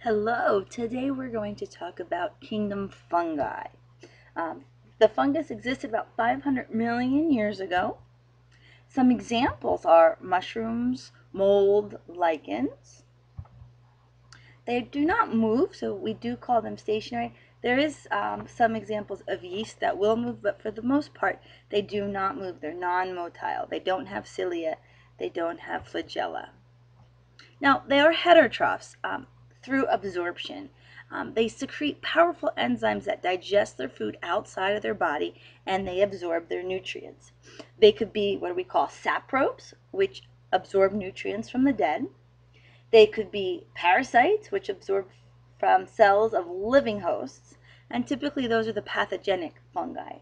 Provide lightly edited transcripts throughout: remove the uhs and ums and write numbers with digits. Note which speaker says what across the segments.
Speaker 1: Hello, today we're going to talk about kingdom fungi. The fungus existed about 500 million years ago. Some examples are mushrooms, mold, lichens. They do not move, so we do call them stationary. There is some examples of yeast that will move, but for the most part, they do not move. They're non-motile. They don't have cilia. They don't have flagella. Now, they are heterotrophs through absorption. They secrete powerful enzymes that digest their food outside of their body, and they absorb their nutrients. They could be what we call saprobes, which absorb nutrients from the dead. They could be parasites, which absorb from cells of living hosts, and typically those are the pathogenic fungi.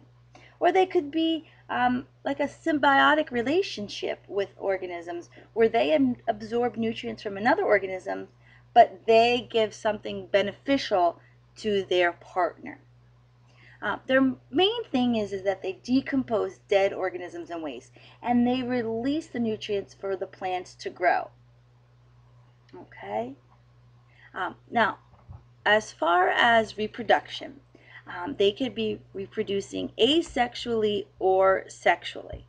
Speaker 1: Or they could be like a symbiotic relationship with organisms where they absorb nutrients from another organism, but they give something beneficial to their partner. Their main thing is that they decompose dead organisms and waste, and they release the nutrients for the plants to grow. Okay? Now, as far as reproduction, they could be reproducing asexually or sexually,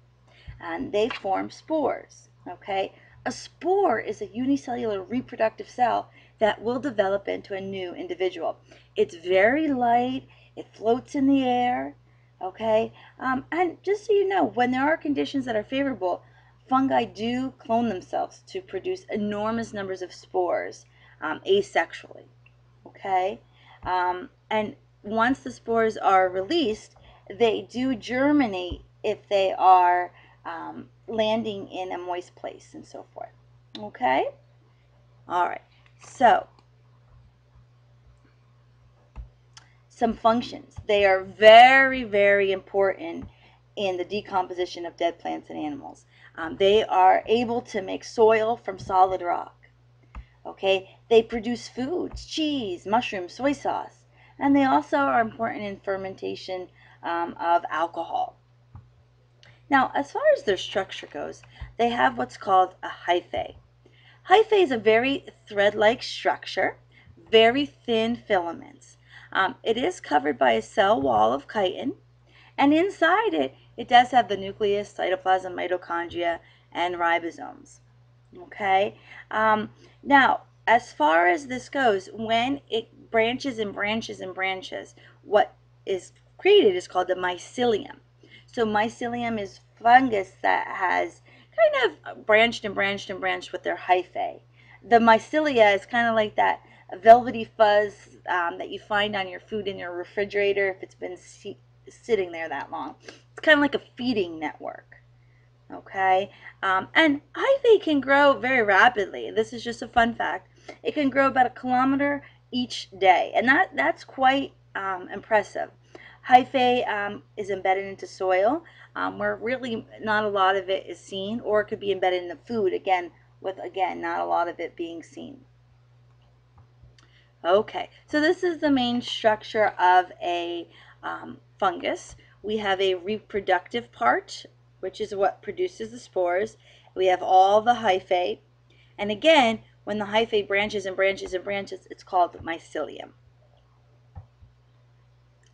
Speaker 1: and they form spores. Okay, a spore is a unicellular reproductive cell that will develop into a new individual. It's very light, it floats in the air. Okay, and just so you know, when there are conditions that are favorable, fungi do clone themselves to produce enormous numbers of spores asexually. Okay, and once the spores are released, they do germinate if they are landing in a moist place and so forth. Okay, all right, so some functions. They are very, very important in the decomposition of dead plants and animals. They are able to make soil from solid rock. Okay, they produce foods, cheese, mushrooms, soy sauce, and they also are important in fermentation of alcohol. Now, as far as their structure goes, they have what's called a hyphae. Hyphae is a very thread-like structure, very thin filaments. It is covered by a cell wall of chitin, and inside it, it does have the nucleus, cytoplasm, mitochondria, and ribosomes. Okay, now as far as this goes, when it branches and branches and branches, what is created is called the mycelium. So mycelium is fungus that has kind of branched and branched and branched with their hyphae. The mycelia is kind of like that velvety fuzz that you find on your food in your refrigerator if it's been sitting there that long. It's kind of like a feeding network. Okay, and hyphae can grow very rapidly. This is just a fun fact. It can grow about 1 kilometer each day, and that's quite impressive. Hyphae is embedded into soil where really not a lot of it is seen, or it could be embedded in the food, again, with, again, not a lot of it being seen. Okay, so this is the main structure of a fungus. We have a reproductive part, which is what produces the spores. We have all the hyphae. And again, when the hyphae branches and branches and branches, it's called mycelium.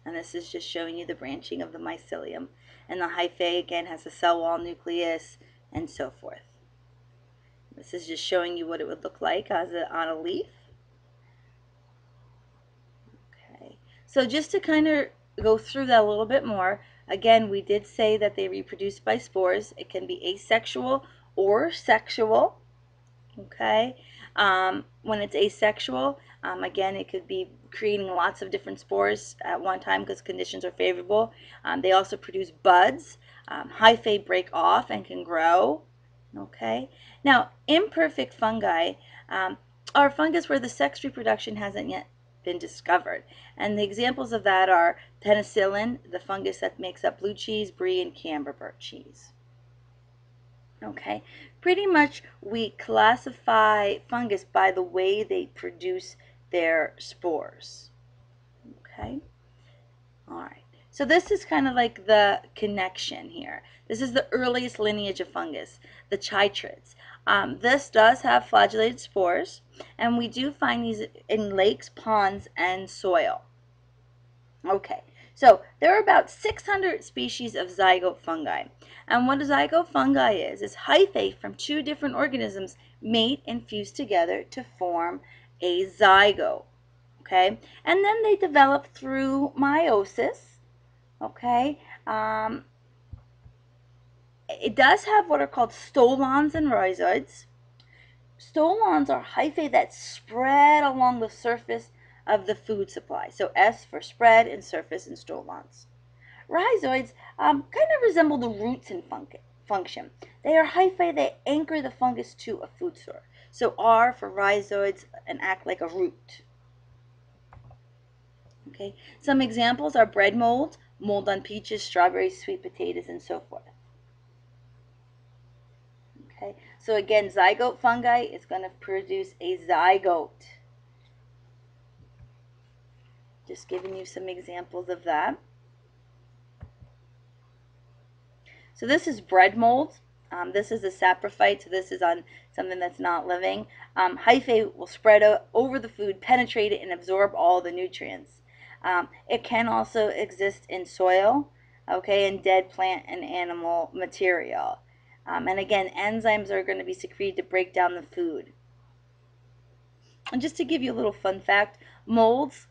Speaker 1: And this is just showing you the branching of the mycelium. And the hyphae, again, has a cell wall, nucleus, and so forth. This is just showing you what it would look like on a leaf. Okay, so just to kind of go through that a little bit more, again, we did say that they reproduce by spores. It can be asexual or sexual. Okay, when it's asexual, again, it could be creating lots of different spores at one time because conditions are favorable. They also produce buds. Hyphae break off and can grow. Okay, now imperfect fungi are fungus where the sex reproduction hasn't yet been discovered, and the examples of that are penicillin, the fungus that makes up blue cheese, brie, and camembert cheese. Okay, pretty much we classify fungus by the way they produce their spores. Okay, all right, so this is kind of like the connection here. This is the earliest lineage of fungus, the chytrids. This does have flagellated spores, and we do find these in lakes, ponds, and soil. Okay, so there are about 600 species of zygote fungi. And what a zygote fungi is hyphae from two different organisms mate and fuse together to form a zygote. Okay, and then they develop through meiosis. Okay, it does have what are called stolons and rhizoids. Stolons are hyphae that spread along the surface of the food supply. So S for spread and surface in stolons. Rhizoids kind of resemble the roots in function. They are hyphae that anchor the fungus to a food source. So R for rhizoids and act like a root. Okay. Some examples are bread mold, mold on peaches, strawberries, sweet potatoes, and so forth. Okay, so again, zygote fungi is going to produce a zygote. Just giving you some examples of that. So this is bread mold. This is a saprophyte, so this is on something that's not living. Hyphae will spread over the food, penetrate it, and absorb all the nutrients. It can also exist in soil, okay, and dead plant and animal material. And again, enzymes are going to be secreted to break down the food. And just to give you a little fun fact, molds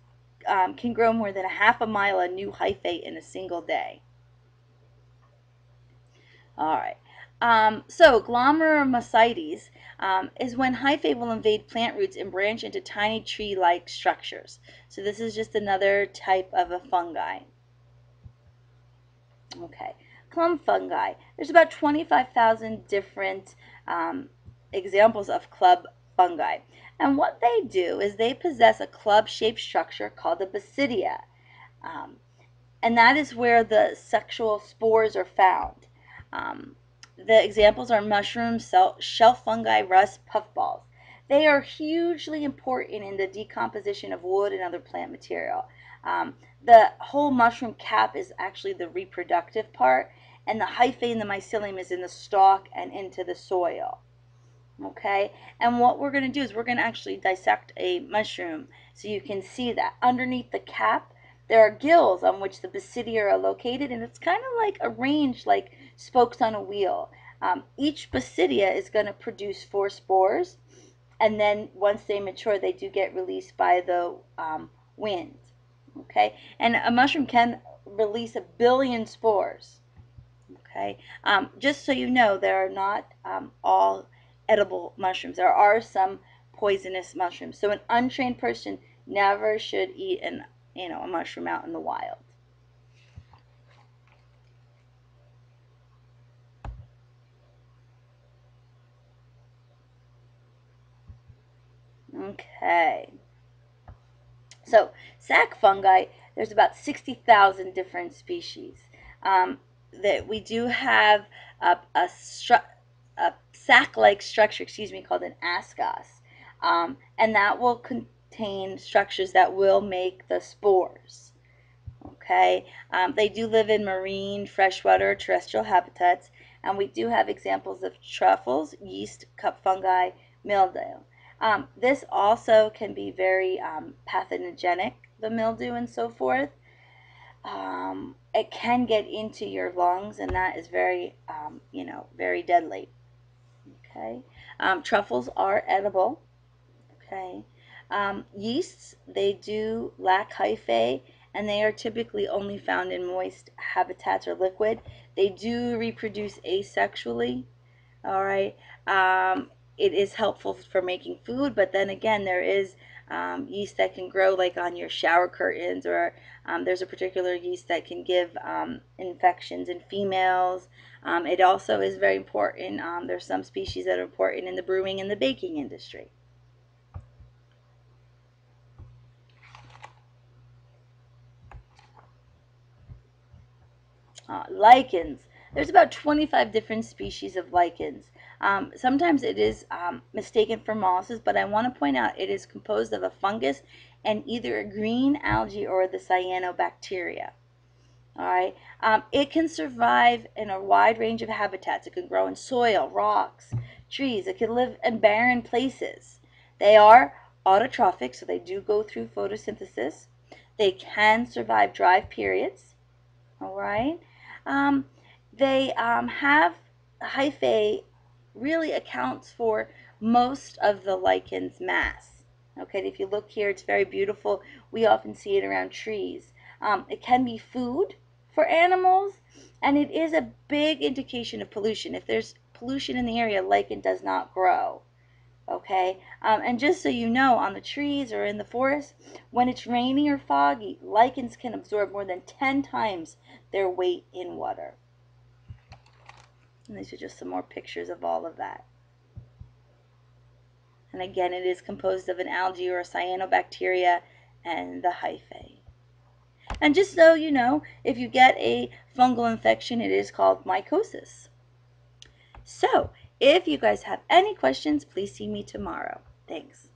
Speaker 1: can grow more than a half a mile of new hyphae in a single day. All right. So glomeromycetes is when hyphae will invade plant roots and branch into tiny tree-like structures. So this is just another type of a fungi. Okay. Clump fungi. There's about 25,000 different examples of club fungi. And what they do is they possess a club-shaped structure called a basidia. And that is where the sexual spores are found. The examples are mushrooms, shelf fungi, rust, puffballs. They are hugely important in the decomposition of wood and other plant material. The whole mushroom cap is actually the reproductive part, and the hyphae and the mycelium is in the stalk and into the soil. Okay, and what we're going to do is we're going to actually dissect a mushroom so you can see that. Underneath the cap, there are gills on which the basidia are located, and it's kind of like arranged like spokes on a wheel. Each basidia is going to produce 4 spores, and then once they mature, they do get released by the wind. Okay, and a mushroom can release 1 billion spores. Okay, just so you know, there are not all edible mushrooms. There are some poisonous mushrooms. So an untrained person never should eat a mushroom out in the wild. Okay. So sac fungi, there's about 60,000 different species. That we do have a sac-like structure, called an ascos, and that will contain structures that will make the spores. Okay, they do live in marine, freshwater, terrestrial habitats, and we do have examples of truffles, yeast, cup fungi, mildew. This also can be very pathogenic, the mildew and so forth. It can get into your lungs, and that is very, very deadly. Okay, truffles are edible. Okay, yeasts, they do lack hyphae, and they are typically only found in moist habitats or liquid. They do reproduce asexually. All right. It is helpful for making food, but then again, there is yeast that can grow like on your shower curtains, or there's a particular yeast that can give infections in females. It also is very important. There's some species that are important in the brewing and the baking industry. Lichens. There's about 25 different species of lichens. Sometimes it is mistaken for mosses, but I want to point out it is composed of a fungus and either a green algae or the cyanobacteria. All right. It can survive in a wide range of habitats. It can grow in soil, rocks, trees that can live in barren places. They are autotrophic, so they do go through photosynthesis. They can survive dry periods. All right. They have hyphae really accounts for most of the lichen's mass. Okay, if you look here, it's very beautiful. We often see it around trees. It can be food for animals, and it is a big indication of pollution. If there's pollution in the area, lichen does not grow. Okay, and just so you know, on the trees or in the forest, when it's rainy or foggy, lichens can absorb more than 10 times their weight in water. And these are just some more pictures of all of that. And again, it is composed of an algae or a cyanobacteria and the hyphae. And just so you know, if you get a fungal infection, it is called mycosis. So, if you guys have any questions, please see me tomorrow. Thanks.